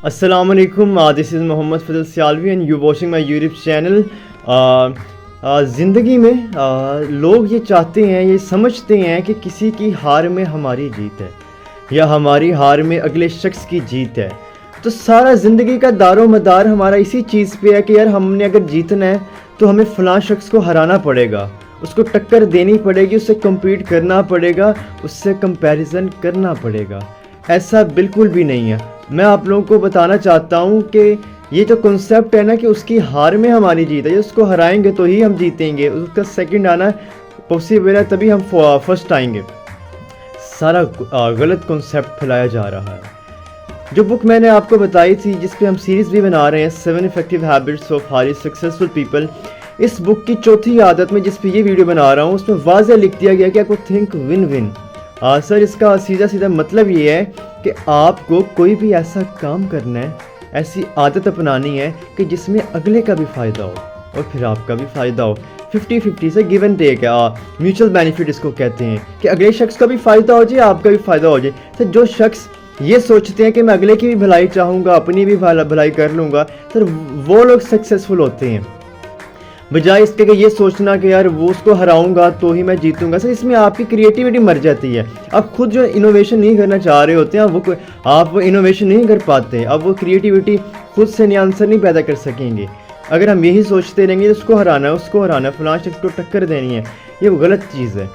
Assalamu alaikum. This is Mohammad Fazil Sialvi and you watching my YouTube channel. ज़िंदगी में लोग ये चाहते हैं, ये समझते हैं कि किसी की हार में हमारी जीत है या हमारी हार में अगले शख्स की जीत है। तो सारा ज़िंदगी का दारो मदार हमारा इसी चीज़ पे है कि यार हमने अगर जीतना है तो हमें फ़लाँ शख्स को हराना पड़ेगा, उसको टक्कर देनी पड़ेगी, उससे कम्पीट करना पड़ेगा, उससे कंपैरिजन करना पड़ेगा। ऐसा बिल्कुल भी नहीं है। मैं आप लोगों को बताना चाहता हूँ कि ये जो कॉन्सेप्ट है ना कि उसकी हार में हमारी जीत है, उसको हराएंगे तो ही हम जीतेंगे, उसका सेकंड आना पॉसिबल है तभी हम फर्स्ट आएंगे। सारा गलत कॉन्सेप्ट फैलाया जा रहा है। जो बुक मैंने आपको बताई थी, जिस पे हम सीरीज़ भी बना रहे हैं, 7 effective habits of highly successful people, इस बुक की चौथी आदत में जिस पे ये वीडियो बना रहा हूँ, उसमें वाज़ेह लिख दिया गया कि आपको थिंक विन विन। सर इसका सीधा मतलब ये है कि आपको कोई भी ऐसा काम करना है, ऐसी आदत अपनानी है कि जिसमें अगले का भी फ़ायदा हो और फिर आपका भी फ़ायदा हो। 50-50 से गिव एंड टेक है, म्यूचुअल बेनिफिट इसको कहते हैं कि अगले शख्स का भी फ़ायदा हो जाए, आपका भी फ़ायदा हो जाए। तो जो शख्स ये सोचते हैं कि मैं अगले की भी भलाई चाहूँगा, अपनी भी भलाई कर लूँगा, सर वो लोग सक्सेसफुल होते हैं, बजाय इसके कि ये सोचना कि यार वो उसको हराऊंगा तो ही मैं जीतूंगा। सर इसमें आपकी क्रिएटिविटी मर जाती है। आप खुद जो इनोवेशन नहीं करना चाह रहे होते हैं, आप वो इनोवेशन नहीं कर पाते, अब वो क्रिएटिविटी खुद से नया आंसर नहीं पैदा कर सकेंगे। अगर हम यही सोचते रहेंगे उसको हराना है, उसको हराना है, फलां शख्स को टक्कर देनी है, ये वो गलत चीज़ है।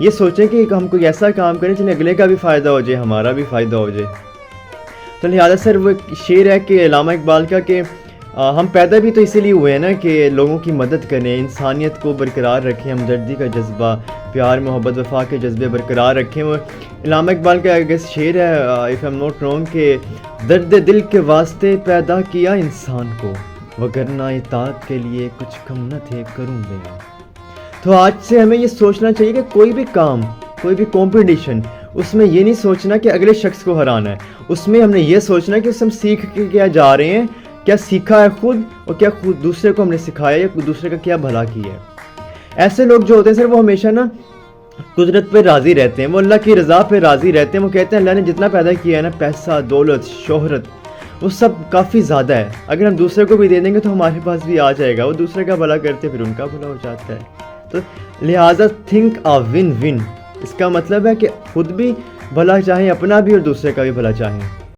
ये सोचें कि हम कोई ऐसा काम करें जिन्हें अगले का भी फ़ायदा हो जाए, हमारा भी फ़ायदा हो जाए। तो लिहाजा सर वो एक शेर है कि अल्लामा इकबाल का कि हम पैदा भी तो इसीलिए हुए हैं ना कि लोगों की मदद करें, इंसानियत को बरकरार रखें, हमदर्दी का जज्बा, प्यार मोहब्बत वफा के जज्बे बरकरार रखें। वो अल्लामा इकबाल का एक शेर है, if I am not wrong, कि दर्द दिल के वास्ते पैदा किया इंसान को, वगरना इताअत के लिए कुछ कम न थे करूँ बयां। तो आज से हमें ये सोचना चाहिए कि कोई भी काम, कोई भी कॉम्पिटिशन, उसमें ये नहीं सोचना कि अगले शख्स को हराना है, उसमें हमने ये सोचना कि उससे हम सीख के क्या जा रहे हैं, क्या सीखा है खुद और क्या खुद दूसरे को हमने सिखाया या दूसरे का क्या भला किया है। ऐसे लोग जो होते हैं सर वो हमेशा ना कुदरत पे राज़ी रहते हैं, वो अल्लाह की रज़ा पे राज़ी रहते हैं। वो कहते हैं अल्लाह ने जितना पैदा किया है ना, पैसा, दौलत, शोहरत, वो सब काफ़ी ज़्यादा है, अगर हम दूसरे को भी दे देंगे तो हमारे पास भी आ जाएगा। वो दूसरे का भला करते फिर उनका भला हो जाता है। तो लिहाजा थिंक अ विन विन, इसका मतलब है कि खुद भी भला चाहें, अपना भी, और दूसरे का भी भला चाहें।